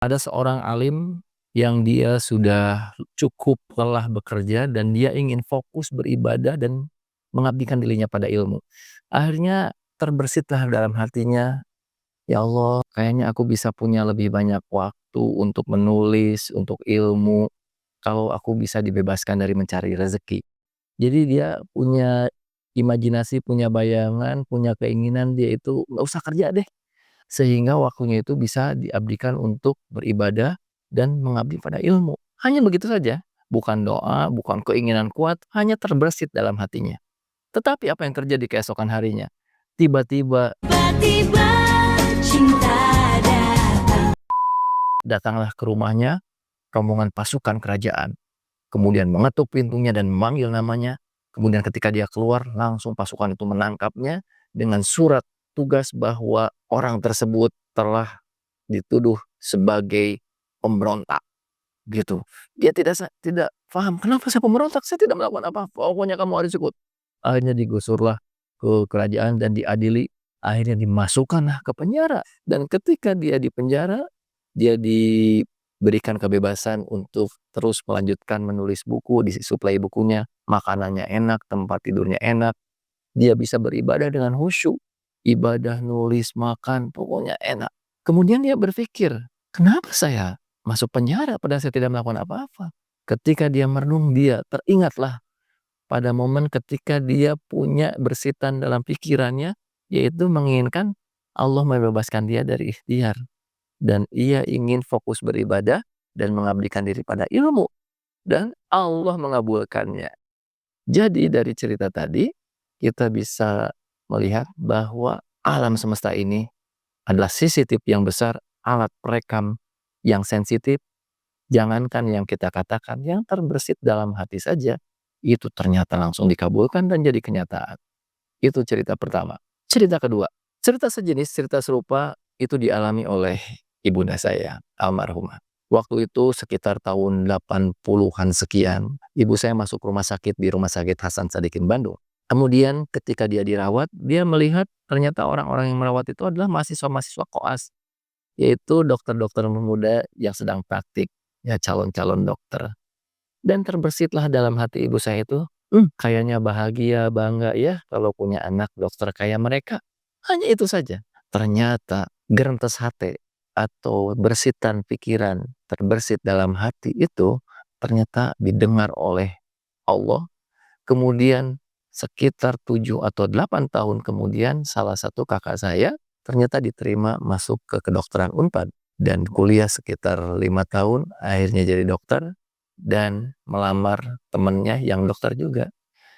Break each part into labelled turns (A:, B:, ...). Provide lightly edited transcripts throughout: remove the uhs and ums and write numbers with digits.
A: Ada seorang alim yang dia sudah cukup lelah bekerja dan dia ingin fokus beribadah dan mengabdikan dirinya pada ilmu. Akhirnya terbesitlah dalam hatinya, "Ya Allah, kayaknya aku bisa punya lebih banyak waktu untuk menulis, untuk ilmu, kalau aku bisa dibebaskan dari mencari rezeki." Jadi dia punya imajinasi, punya bayangan, punya keinginan dia itu nggak usah kerja deh. Sehingga waktunya itu bisa diabdikan untuk beribadah dan mengabdi pada ilmu. Hanya begitu saja, bukan doa, bukan keinginan kuat, hanya terbersit dalam hatinya. Tetapi apa yang terjadi keesokan harinya? Tiba-tiba
B: Tiba-tiba cinta datang.
A: datanglah ke rumahnya rombongan pasukan kerajaan. Kemudian mengetuk pintunya dan memanggil namanya. Kemudian ketika dia keluar, langsung pasukan itu menangkapnya dengan surat tugas bahwa orang tersebut telah dituduh sebagai pemberontak, gitu. Dia tidak paham, "Kenapa saya pemberontak? Saya tidak melakukan apa-apa, pokoknya kamu harus ikut." Akhirnya digusurlah ke kerajaan dan diadili, akhirnya dimasukkanlah ke penjara. Dan ketika dia di penjara, dia diberikan kebebasan untuk terus melanjutkan menulis buku, disuplai bukunya, makanannya enak, tempat tidurnya enak, dia bisa beribadah dengan khusyuk, ibadah, nulis, makan, pokoknya enak. Kemudian dia berpikir, "Kenapa saya masuk penjara padahal saya tidak melakukan apa-apa?" Ketika dia merenung, dia teringatlah pada momen ketika dia punya bersitan dalam pikirannya, yaitu menginginkan Allah membebaskan dia dari ikhtiar. Dan ia ingin fokus beribadah dan mengabdikan diri pada ilmu. Dan Allah mengabulkannya. Jadi dari cerita tadi, kita bisa melihat bahwa alam semesta ini adalah CCTV yang besar, alat perekam yang sensitif. Jangankan yang kita katakan, yang terbersit dalam hati saja, itu ternyata langsung dikabulkan dan jadi kenyataan. Itu cerita pertama. Cerita kedua, cerita sejenis, cerita serupa itu dialami oleh ibunda saya, almarhumah. Waktu itu sekitar tahun 80-an sekian, ibu saya masuk rumah sakit di Rumah Sakit Hasan Sadikin Bandung. Kemudian ketika dia dirawat, dia melihat ternyata orang-orang yang merawat itu adalah mahasiswa-mahasiswa koas, yaitu dokter-dokter muda yang sedang praktik, ya calon-calon dokter. Dan terbesitlah dalam hati ibu saya itu, kayaknya bahagia, bangga ya kalau punya anak dokter kayak mereka." Hanya itu saja. Ternyata gerentes hati atau bersitan pikiran terbersit dalam hati itu ternyata didengar oleh Allah. Kemudian sekitar 7 atau 8 tahun kemudian salah satu kakak saya ternyata diterima masuk ke kedokteran Unpad dan kuliah sekitar 5 tahun, akhirnya jadi dokter dan melamar temennya yang dokter juga.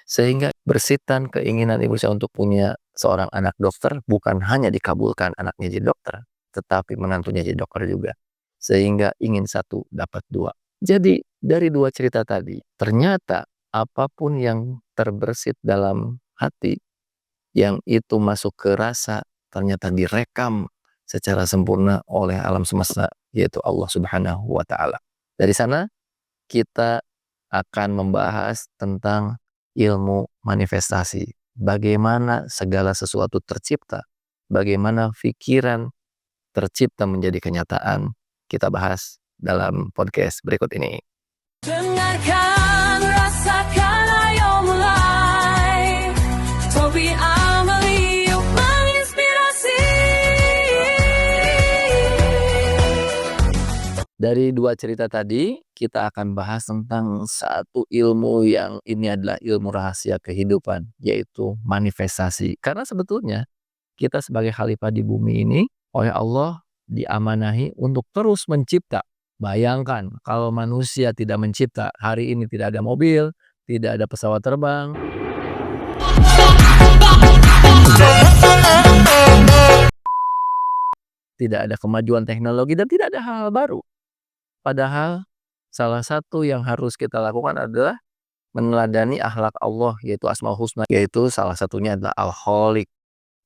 A: Sehingga bersitan keinginan ibu saya untuk punya seorang anak dokter bukan hanya dikabulkan anaknya jadi dokter, tetapi menantunya jadi dokter juga. Sehingga ingin satu dapat dua. Jadi dari dua cerita tadi, ternyata apapun yang terbersit dalam hati, yang itu masuk ke rasa, ternyata direkam secara sempurna oleh alam semesta, yaitu Allah Subhanahu wa Ta'ala. Dari sana kita akan membahas tentang ilmu manifestasi. Bagaimana segala sesuatu tercipta, bagaimana pikiran tercipta menjadi kenyataan. Kita bahas dalam podcast berikut ini.
B: Dengarkan, rasakan, ayo mulai. Tobi Amali yuk menginspirasi.
A: Dari dua cerita tadi, kita akan bahas tentang satu ilmu yang ini adalah ilmu rahasia kehidupan, yaitu manifestasi. Karena sebetulnya kita sebagai khalifah di bumi ini oleh Allah diamanahi untuk terus mencipta. Bayangkan kalau manusia tidak mencipta, hari ini tidak ada mobil, tidak ada pesawat terbang, tidak ada kemajuan teknologi dan tidak ada hal-hal baru. Padahal salah satu yang harus kita lakukan adalah meneladani akhlak Allah, yaitu Asmaul Husna, yaitu salah satunya adalah Al-Khaliq,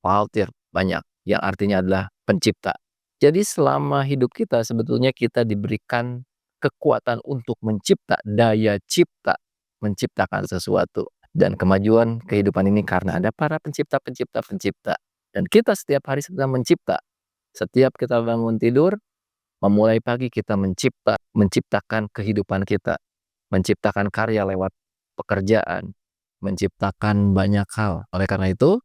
A: Fatir, banyak yang artinya adalah pencipta. Jadi selama hidup kita sebetulnya kita diberikan kekuatan untuk mencipta, daya cipta, menciptakan sesuatu. Dan kemajuan kehidupan ini karena ada para pencipta-pencipta-pencipta. Dan kita setiap hari sedang mencipta. Setiap kita bangun tidur, Memulai pagi kita menciptakan kehidupan kita, menciptakan karya lewat pekerjaan, menciptakan banyak hal. Oleh karena itu,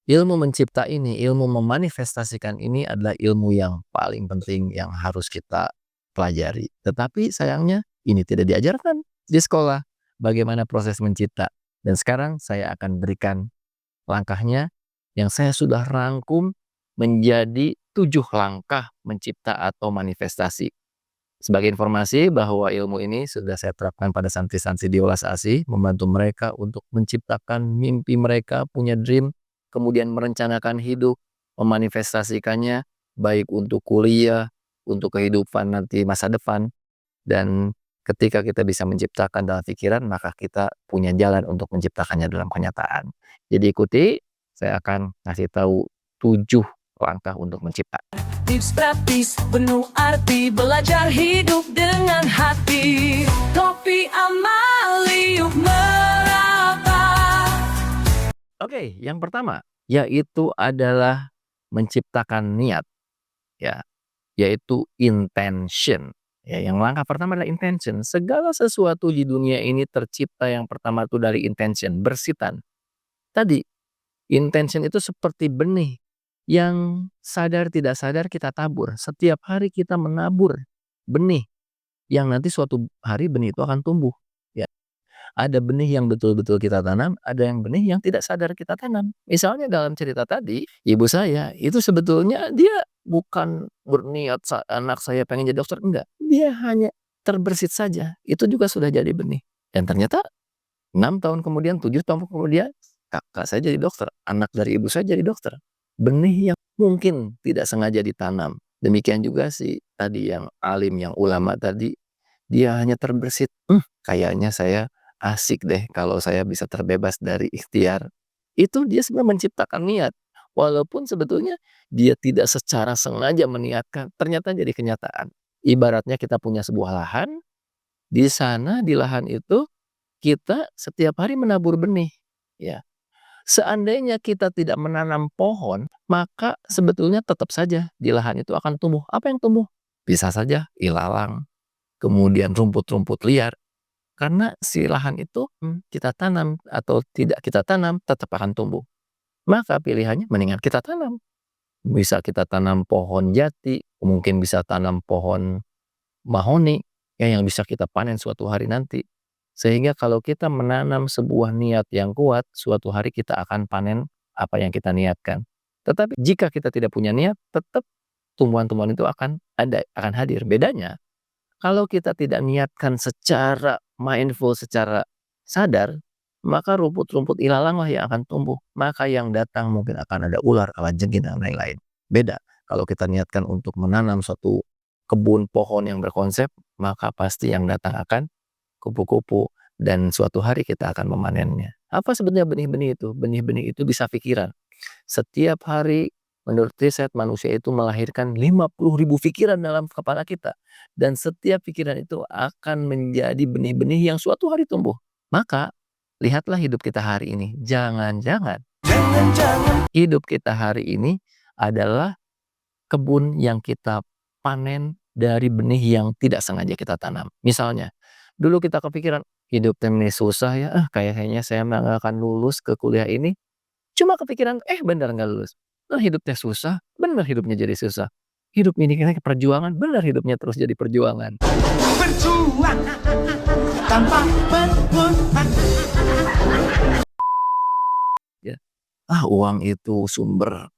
A: ilmu mencipta ini, ilmu memanifestasikan ini adalah ilmu yang paling penting yang harus kita pelajari. Tetapi sayangnya ini tidak diajarkan di sekolah, bagaimana proses mencipta. Dan sekarang saya akan berikan langkahnya yang saya sudah rangkum menjadi 7 langkah mencipta atau manifestasi. Sebagai informasi bahwa ilmu ini sudah saya terapkan pada santri-santri di Welas Asih, membantu mereka untuk menciptakan mimpi mereka, punya dream, kemudian merencanakan hidup, memanifestasikannya, baik untuk kuliah, untuk kehidupan nanti masa depan. Dan ketika kita bisa menciptakan dalam pikiran, maka kita punya jalan untuk menciptakannya dalam kenyataan. Jadi ikuti, saya akan ngasih tahu 7 langkah untuk mencipta.
B: Tips praktis penuh arti, belajar hidup dengan hati. Topi Amaliuk merata.
A: Oke, yang pertama yaitu adalah menciptakan niat, ya, yaitu intention. Ya, yang langkah pertama adalah intention. Segala sesuatu di dunia ini tercipta yang pertama itu dari intention, bersitan. Tadi, intention itu seperti benih yang sadar tidak sadar kita tabur. Setiap hari kita menabur benih yang nanti suatu hari benih itu akan tumbuh. Ya, ada benih yang betul-betul kita tanam, ada yang benih yang tidak sadar kita tanam. Misalnya dalam cerita tadi, ibu saya itu sebetulnya dia bukan berniat anak saya pengen jadi dokter, enggak. Dia hanya terbersit saja. Itu juga sudah jadi benih. Dan ternyata 6 tahun kemudian, 7 tahun kemudian, kakak saya jadi dokter, anak dari ibu saya jadi dokter. Benih yang mungkin tidak sengaja ditanam. Demikian juga si tadi yang alim, yang ulama tadi, dia hanya terbersit, kayaknya saya asik deh kalau saya bisa terbebas dari ikhtiar. Itu dia sebenarnya menciptakan niat. Walaupun sebetulnya dia tidak secara sengaja meniatkan, ternyata jadi kenyataan. Ibaratnya kita punya sebuah lahan, di sana di lahan itu kita setiap hari menabur benih, ya. Seandainya kita tidak menanam pohon, maka sebetulnya tetap saja di lahan itu akan tumbuh. Apa yang tumbuh? Bisa saja ilalang, kemudian rumput-rumput liar. Karena si lahan itu kita tanam atau tidak kita tanam tetap akan tumbuh. Maka pilihannya mendingan kita tanam. Bisa kita tanam pohon jati, mungkin bisa tanam pohon mahoni ya, yang bisa kita panen suatu hari nanti. Sehingga kalau kita menanam sebuah niat yang kuat, suatu hari kita akan panen apa yang kita niatkan. Tetapi jika kita tidak punya niat, tetap tumbuhan-tumbuhan itu akan ada, akan hadir. Bedanya, kalau kita tidak niatkan secara mindful, secara sadar, maka rumput-rumput ilalang lah yang akan tumbuh. Maka yang datang mungkin akan ada ular, kalajengking, dan lain-lain. Beda, kalau kita niatkan untuk menanam suatu kebun pohon yang berkonsep, maka pasti yang datang akan kupu-kupu dan suatu hari kita akan memanennya. Apa sebenarnya benih-benih itu? Benih-benih itu bisa pikiran. Setiap hari menurut riset manusia itu melahirkan 50.000 pikiran dalam kepala kita. Dan setiap pikiran itu akan menjadi benih-benih yang suatu hari tumbuh. Maka lihatlah hidup kita hari ini. Jangan-jangan hidup kita hari ini adalah kebun yang kita panen dari benih yang tidak sengaja kita tanam. Misalnya, dulu kita kepikiran, hidup ini susah ya, kayaknya saya nggak akan lulus ke kuliah ini. Cuma kepikiran, benar nggak lulus. Hidupnya susah, benar hidupnya jadi susah. Hidup ini kayaknya perjuangan, benar hidupnya terus jadi perjuangan.
C: Berjuang tanpa berhutang.
A: Ya. Uang itu sumber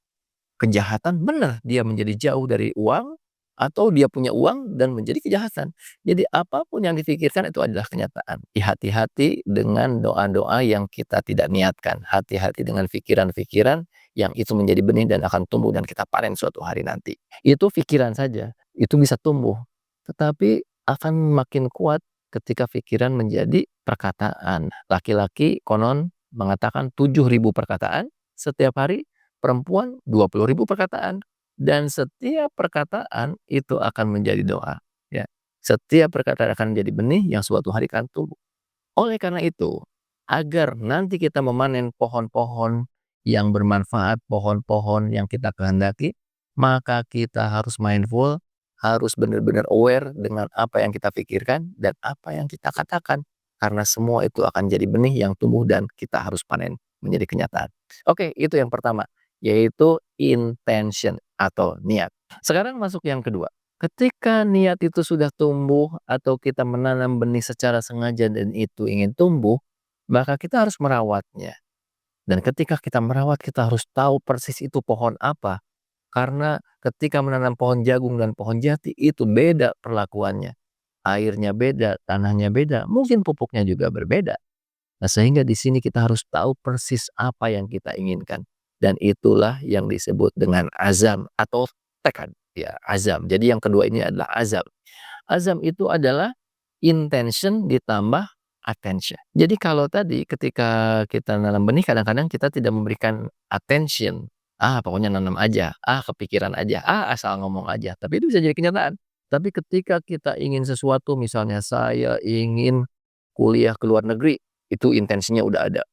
A: kejahatan, benar dia menjadi jauh dari uang, atau dia punya uang dan menjadi kejahatan. Jadi apapun yang difikirkan itu adalah kenyataan. Hati-hati dengan doa-doa yang kita tidak niatkan. Hati-hati dengan pikiran-pikiran yang itu menjadi benih dan akan tumbuh dan kita panen suatu hari nanti. Itu pikiran saja, itu bisa tumbuh. Tetapi akan makin kuat ketika pikiran menjadi perkataan. Laki-laki konon mengatakan 7.000 perkataan setiap hari, perempuan 20.000 perkataan. Dan setiap perkataan itu akan menjadi doa. Ya. Setiap perkataan akan menjadi benih yang suatu hari akan tumbuh. Oleh karena itu, agar nanti kita memanen pohon-pohon yang bermanfaat, pohon-pohon yang kita kehendaki, maka kita harus mindful, harus benar-benar aware dengan apa yang kita pikirkan dan apa yang kita katakan. Karena semua itu akan jadi benih yang tumbuh dan kita harus panen menjadi kenyataan. Oke, itu yang pertama, yaitu intention atau niat. Sekarang masuk yang kedua. Ketika niat itu sudah tumbuh atau kita menanam benih secara sengaja dan itu ingin tumbuh, maka kita harus merawatnya. Dan ketika kita merawat, kita harus tahu persis itu pohon apa. Karena ketika menanam pohon jagung dan pohon jati itu beda perlakuannya. Airnya beda, tanahnya beda, mungkin pupuknya juga berbeda. Nah, sehingga di sini kita harus tahu persis apa yang kita inginkan. Dan itulah yang disebut dengan azam atau tekad. Ya, azam. Jadi yang kedua ini adalah azam. Azam itu adalah intention ditambah attention. Jadi kalau tadi ketika kita nanam benih kadang-kadang kita tidak memberikan attention. Pokoknya nanam aja. Kepikiran aja. Asal ngomong aja. Tapi itu bisa jadi kenyataan. Tapi ketika kita ingin sesuatu, misalnya saya ingin kuliah ke luar negeri, itu intensinya udah ada.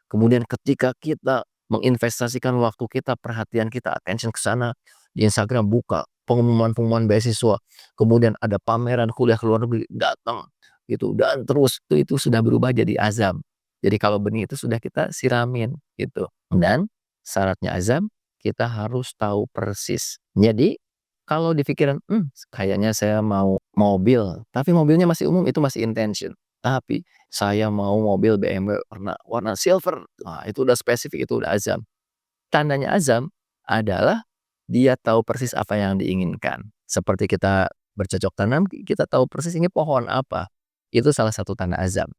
A: Kemudian ketika kita menginvestasikan waktu kita, perhatian kita, attention ke sana, di Instagram buka pengumuman-pengumuman beasiswa, kemudian ada pameran kuliah ke luar negeri, datang gitu, dan terus itu sudah berubah jadi azam. Jadi kalau benih itu sudah kita siramin gitu. Dan syaratnya azam, kita harus tahu persis. Jadi kalau di pikiran, kayaknya saya mau mobil, tapi mobilnya masih umum, itu masih intention. Tapi saya mau mobil BMW warna silver. Nah, itu udah spesifik, itu udah azam. Tandanya azam adalah dia tahu persis apa yang diinginkan. Seperti kita bercocok tanam, kita tahu persis ini pohon apa. Itu salah satu tanda azam.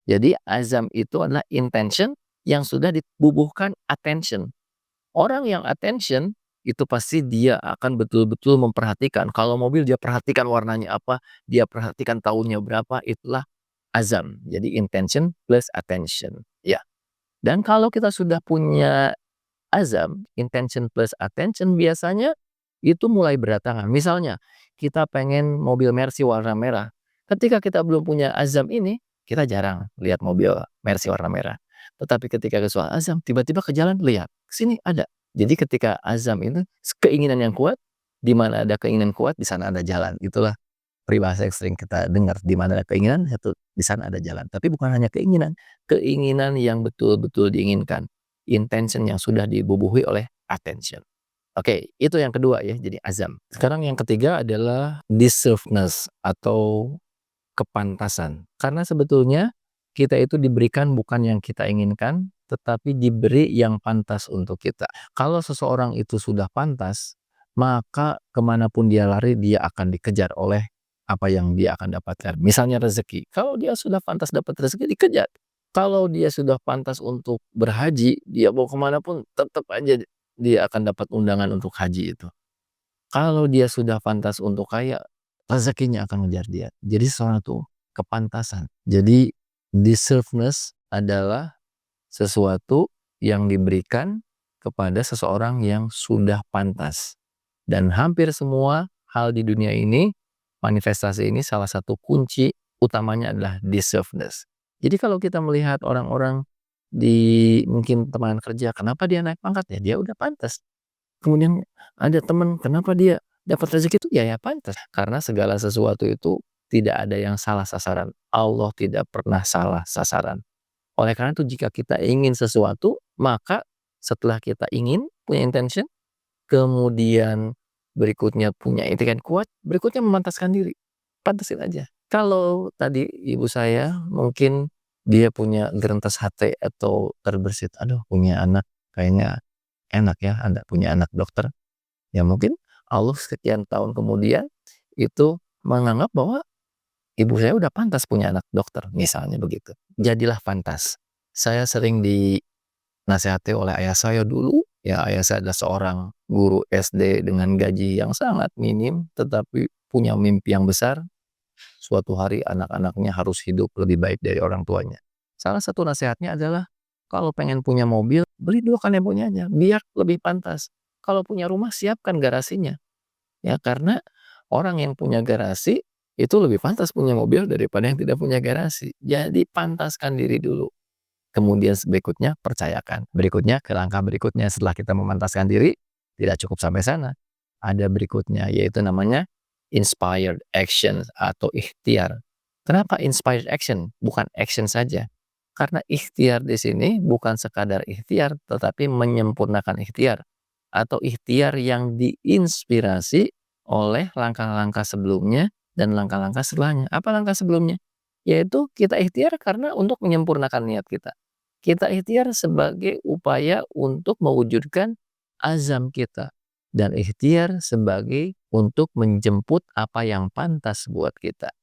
A: Jadi azam itu adalah intention yang sudah dibubuhkan attention. Orang yang attention itu pasti dia akan betul-betul memperhatikan. Kalau mobil dia perhatikan warnanya apa, dia perhatikan tahunnya berapa, itulah azam. Jadi intention plus attention. Ya. Dan kalau kita sudah punya azam, intention plus attention, biasanya itu mulai berdatangan. Misalnya kita pengen mobil Mercy warna merah. Ketika kita belum punya azam ini, kita jarang lihat mobil Mercy warna merah. Tetapi ketika ke soal azam, tiba-tiba ke jalan lihat, sini ada. Jadi ketika azam itu keinginan yang kuat, di mana ada keinginan kuat, di sana ada jalan. Itulah peribahasa yang sering kita dengar, di mana ada keinginan, itu di sana ada jalan. Tapi bukan hanya keinginan, keinginan yang betul-betul diinginkan, intention yang sudah dibubuhi oleh attention. Oke, itu yang kedua ya, jadi azam. Sekarang yang ketiga adalah deservedness atau kepantasan. Karena sebetulnya kita itu diberikan bukan yang kita inginkan, tetapi diberi yang pantas untuk kita. Kalau seseorang itu sudah pantas, maka kemanapun dia lari, dia akan dikejar oleh apa yang dia akan dapatkan. Misalnya rezeki. Kalau dia sudah pantas dapat rezeki, dikejar. Kalau dia sudah pantas untuk berhaji, dia mau kemanapun, tetap aja dia akan dapat undangan untuk haji itu. Kalau dia sudah pantas untuk kaya, rezekinya akan mengejar dia. Jadi sesuatu kepantasan. Jadi deservedness adalah sesuatu yang diberikan kepada seseorang yang sudah pantas. Dan hampir semua hal di dunia ini, manifestasi ini salah satu kunci utamanya adalah deservedness. Jadi kalau kita melihat orang-orang di mungkin teman kerja, kenapa dia naik pangkat? Ya dia udah pantas. Kemudian ada teman, kenapa dia dapat rezeki itu? Ya pantas. Karena segala sesuatu itu tidak ada yang salah sasaran. Allah tidak pernah salah sasaran. Oleh karena itu jika kita ingin sesuatu, maka setelah kita ingin, punya intention, kemudian berikutnya punya etikat kuat, berikutnya memantaskan diri. Pantasin aja. Kalau tadi ibu saya mungkin dia punya gerentas hati atau terbersit, aduh punya anak kayaknya enak ya, Anda punya anak dokter. Ya mungkin Allah sekian tahun kemudian itu menganggap bahwa ibu saya udah pantas punya anak dokter, misalnya begitu. Jadilah pantas. Saya sering dinasihati oleh ayah saya dulu. Ya, ayah saya adalah seorang guru SD dengan gaji yang sangat minim, tetapi punya mimpi yang besar. Suatu hari anak-anaknya harus hidup lebih baik dari orang tuanya. Salah satu nasihatnya adalah, kalau pengen punya mobil, beli dulu kan yang punyanya, biar lebih pantas. Kalau punya rumah, siapkan garasinya. Ya, karena orang yang punya garasi, itu lebih pantas punya mobil daripada yang tidak punya garasi. Jadi pantaskan diri dulu. Kemudian berikutnya percayakan. Berikutnya ke langkah berikutnya setelah kita memantaskan diri, tidak cukup sampai sana. Ada berikutnya yaitu namanya inspired action atau ikhtiar. Kenapa inspired action bukan action saja? Karena ikhtiar di sini bukan sekadar ikhtiar tetapi menyempurnakan ikhtiar atau ikhtiar yang diinspirasi oleh langkah-langkah sebelumnya dan langkah-langkah setelahnya. Apa langkah sebelumnya? Yaitu kita ikhtiar karena untuk menyempurnakan niat kita. Kita ikhtiar sebagai upaya untuk mewujudkan azam kita. Dan ikhtiar sebagai untuk menjemput apa yang pantas buat kita.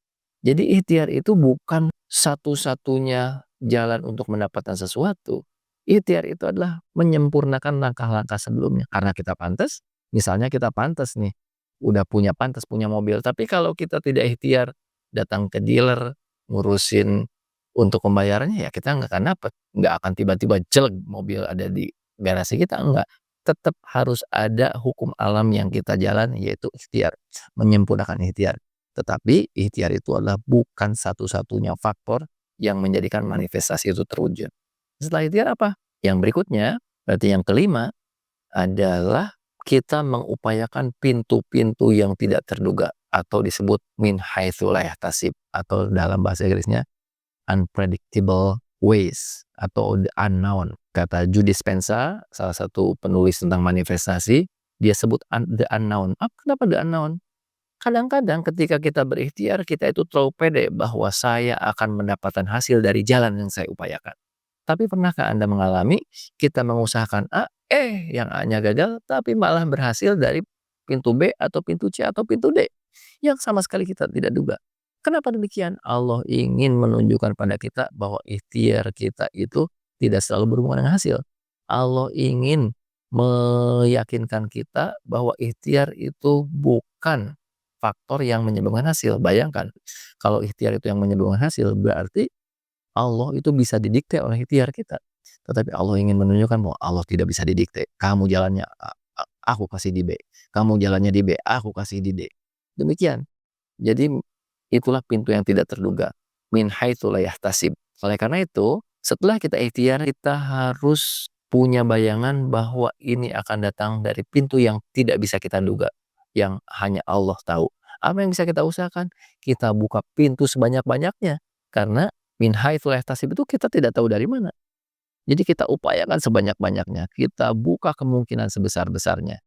A: Jadi ikhtiar itu bukan satu-satunya jalan untuk mendapatkan sesuatu. Ikhtiar itu adalah menyempurnakan langkah-langkah sebelumnya. Karena kita pantas, misalnya kita pantas nih, udah pantas punya mobil. Tapi kalau kita tidak ikhtiar, datang ke dealer, ngurusin untuk pembayarannya, ya kita nggak akan dapat. Nggak akan tiba-tiba jelek mobil ada di garasi kita, enggak. Tetap harus ada hukum alam yang kita jalan, yaitu ikhtiar, menyempurnakan ikhtiar. Tetapi ikhtiar itu adalah bukan satu-satunya faktor yang menjadikan manifestasi itu terwujud. Setelah ikhtiar apa? Yang berikutnya, berarti yang kelima adalah kita mengupayakan pintu-pintu yang tidak terduga atau disebut min haitsu la yahtasib atau dalam bahasa Inggrisnya unpredictable ways atau the unknown. Kata Joe Dispenza, salah satu penulis tentang manifestasi, dia sebut the unknown. Kenapa the unknown? Kadang-kadang ketika kita berikhtiar, kita itu terlalu pede bahwa saya akan mendapatkan hasil dari jalan yang saya upayakan. Tapi pernahkah Anda mengalami kita mengusahakan A, yang A-nya gagal, tapi malah berhasil dari pintu B atau pintu C atau pintu D yang sama sekali kita tidak duga. Kenapa demikian? Allah ingin menunjukkan pada kita bahwa ikhtiar kita itu tidak selalu berhubungan dengan hasil. Allah ingin meyakinkan kita bahwa ikhtiar itu bukan faktor yang menyebabkan hasil. Bayangkan, kalau ikhtiar itu yang menyebabkan hasil, berarti Allah itu bisa didikte oleh ikhtiar kita. Tetapi Allah ingin menunjukkan bahwa Allah tidak bisa didikte. Kamu jalannya A, aku kasih di B. Kamu jalannya di B, aku kasih di D. Demikian. Jadi itulah pintu yang tidak terduga. Min haitsu la yahtasib. Oleh karena itu, setelah kita ikhtiar, kita harus punya bayangan bahwa ini akan datang dari pintu yang tidak bisa kita duga, yang hanya Allah tahu. Apa yang bisa kita usahakan? Kita buka pintu sebanyak-banyaknya. Karena min haitsu la yahtasib itu kita tidak tahu dari mana. Jadi kita upayakan sebanyak-banyaknya. Kita buka kemungkinan sebesar-besarnya.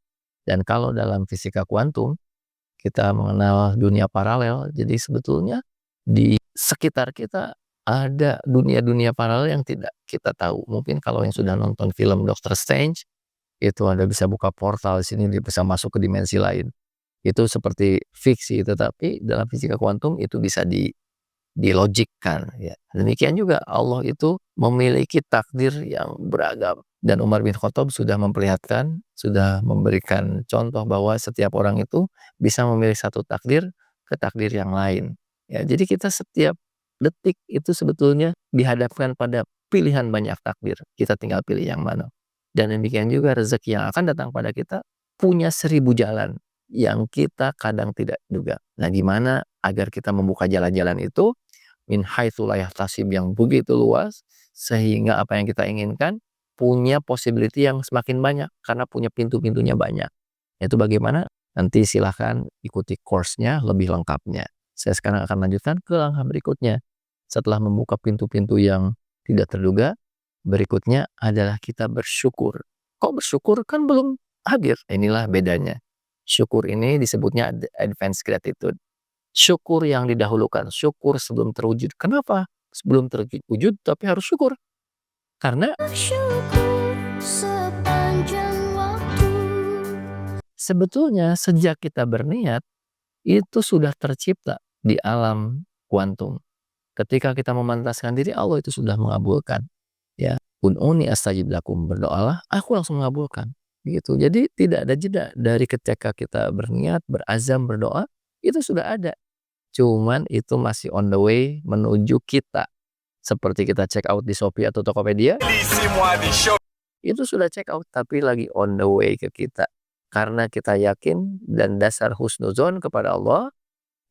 A: Dan kalau dalam fisika kuantum, kita mengenal dunia paralel. Jadi sebetulnya di sekitar kita ada dunia-dunia paralel yang tidak kita tahu. Mungkin kalau yang sudah nonton film Doctor Strange, itu Anda bisa buka portal di sini, dia bisa masuk ke dimensi lain. Itu seperti fiksi, tetapi dalam fisika kuantum itu bisa dilogikkan. Ya. Demikian juga Allah itu memiliki takdir yang beragam. Dan Umar bin Khattab sudah memperlihatkan, sudah memberikan contoh bahwa setiap orang itu bisa memilih satu takdir ke takdir yang lain. Ya, jadi kita setiap detik itu sebetulnya dihadapkan pada pilihan banyak takdir. Kita tinggal pilih yang mana. Dan demikian juga rezeki yang akan datang pada kita punya 1000 jalan yang kita kadang tidak duga. Nah, gimana agar kita membuka jalan-jalan itu min haitsu la yahtasib yang begitu luas sehingga apa yang kita inginkan punya possibility yang semakin banyak karena punya pintu-pintunya banyak. Itu bagaimana? Nanti silahkan ikuti course-nya lebih lengkapnya. Saya sekarang akan lanjutkan ke langkah berikutnya. Setelah membuka pintu-pintu yang tidak terduga, berikutnya adalah kita bersyukur. Kok bersyukur? Kan belum hadir. Inilah bedanya. Syukur ini disebutnya advanced gratitude. Syukur yang didahulukan. Syukur sebelum terwujud. Kenapa? Sebelum terwujud tapi harus syukur. Karena sebetulnya sejak kita berniat itu sudah tercipta di alam kuantum. Ketika kita memantaskan diri, Allah itu sudah mengabulkan. Ya, ud'uni astajib lakum, berdoalah, aku langsung mengabulkan. Gitu. Jadi tidak ada jeda dari ketika kita berniat, berazam, berdoa, itu sudah ada. Cuman itu masih on the way menuju kita. Seperti kita check out di Shopee atau Tokopedia, itu sudah check out tapi lagi on the way ke kita. Karena kita yakin dan dasar husnuzon kepada Allah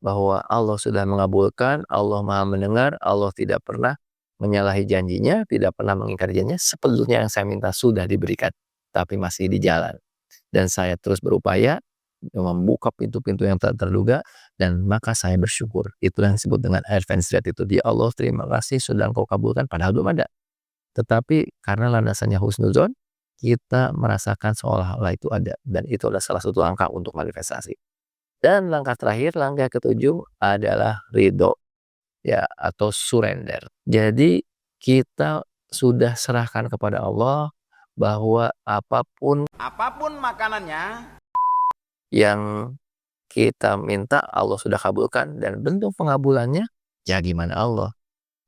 A: bahwa Allah sudah mengabulkan, Allah Maha mendengar, Allah tidak pernah menyalahi janjinya, tidak pernah mengingkari janjinya. Sebetulnya yang saya minta sudah diberikan, tapi masih di jalan. Dan saya terus berupaya membuka pintu-pintu yang tak terduga, dan maka saya bersyukur. Itulah yang disebut dengan advance rate itu. Ya Allah, terima kasih sudah Engkau kabulkan, padahal belum ada. Tetapi karena landasannya husnuzon, kita merasakan seolah-olah itu ada, dan itu adalah salah satu langkah untuk manifestasi. Dan langkah terakhir, langkah ketujuh adalah ridho, ya, atau surrender. Jadi kita sudah serahkan kepada Allah bahwa apapun
C: makanannya,
A: yang kita minta Allah sudah kabulkan, dan bentuk pengabulannya ya gimana Allah.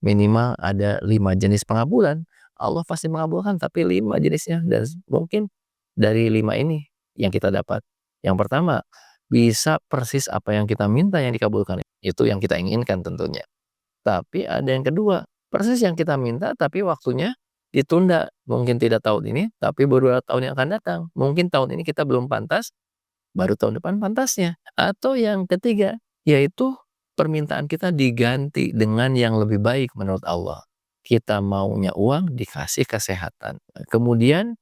A: Minimal ada 5 jenis pengabulan. Allah pasti mengabulkan, tapi 5 jenisnya, dan mungkin dari 5 ini yang kita dapat. Yang pertama, bisa persis apa yang kita minta yang dikabulkan. Itu yang kita inginkan tentunya. Tapi ada yang kedua, persis yang kita minta tapi waktunya ditunda. Mungkin tidak tahun ini, tapi beberapa tahun yang akan datang. Mungkin tahun ini kita belum pantas, baru tahun depan pantasnya. Atau yang ketiga, yaitu permintaan kita diganti dengan yang lebih baik menurut Allah. Kita maunya uang, dikasih kesehatan. Kemudian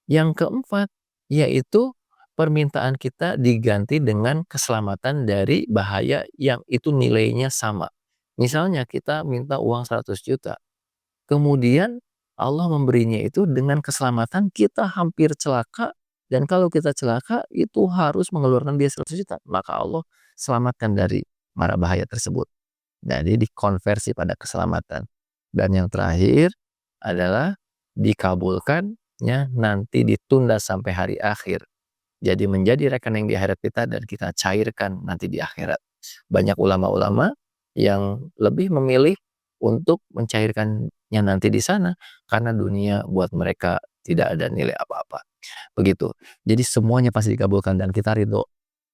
A: yang keempat, yaitu permintaan kita diganti dengan keselamatan dari bahaya yang itu nilainya sama. Misalnya kita minta uang 100 juta. Kemudian Allah memberinya itu dengan keselamatan kita hampir celaka, dan kalau kita celaka itu harus mengeluarkan biaya 100 juta. Maka Allah selamatkan dari mara bahaya tersebut. Jadi dikonversi pada keselamatan. Dan yang terakhir adalah dikabulkannya nanti ditunda sampai hari akhir. Jadi menjadi rekening di akhirat kita dan kita cairkan nanti di akhirat. Banyak ulama-ulama yang lebih memilih untuk mencairkannya nanti di sana karena dunia buat mereka tidak ada nilai apa-apa. Begitu. Jadi semuanya pasti dikabulkan dan kita ridho.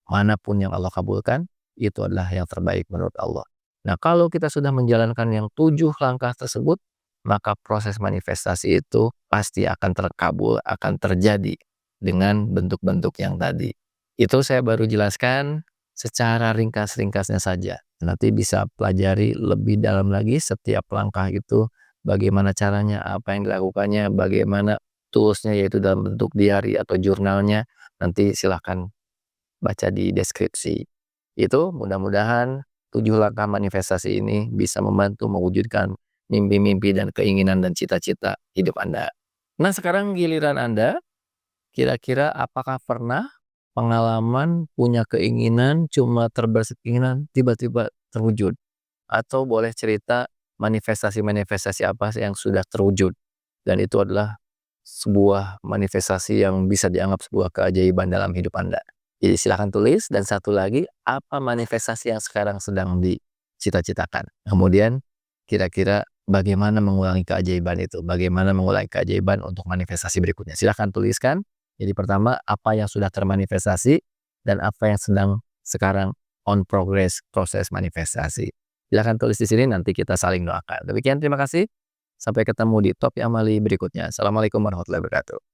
A: Manapun yang Allah kabulkan, itu adalah yang terbaik menurut Allah. Nah, kalau kita sudah menjalankan yang 7 langkah tersebut, maka proses manifestasi itu pasti akan terkabul, akan terjadi dengan bentuk-bentuk yang tadi. Itu saya baru jelaskan secara ringkas-ringkasnya saja. Nanti bisa pelajari lebih dalam lagi setiap langkah itu, bagaimana caranya, apa yang dilakukannya, bagaimana toolsnya, yaitu dalam bentuk diary atau jurnalnya. Nanti silahkan baca di deskripsi. Itu mudah-mudahan 7 langkah manifestasi ini bisa membantu mewujudkan mimpi-mimpi dan keinginan dan cita-cita hidup Anda. Nah, sekarang giliran Anda. Kira-kira apakah pernah pengalaman punya keinginan, cuma terbersit keinginan, tiba-tiba terwujud? Atau boleh cerita manifestasi-manifestasi apa yang sudah terwujud? Dan itu adalah sebuah manifestasi yang bisa dianggap sebuah keajaiban dalam hidup Anda. Jadi silahkan tulis. Dan satu lagi, apa manifestasi yang sekarang sedang dicita-citakan? Kemudian kira-kira bagaimana mengulangi keajaiban itu? Bagaimana mengulangi keajaiban untuk manifestasi berikutnya? Silahkan tuliskan. Jadi pertama, apa yang sudah termanifestasi dan apa yang sedang sekarang on progress proses manifestasi. Silahkan tulis di sini, nanti kita saling doakan. Demikian, terima kasih. Sampai ketemu di Topik Amali berikutnya. Assalamualaikum warahmatullahi wabarakatuh.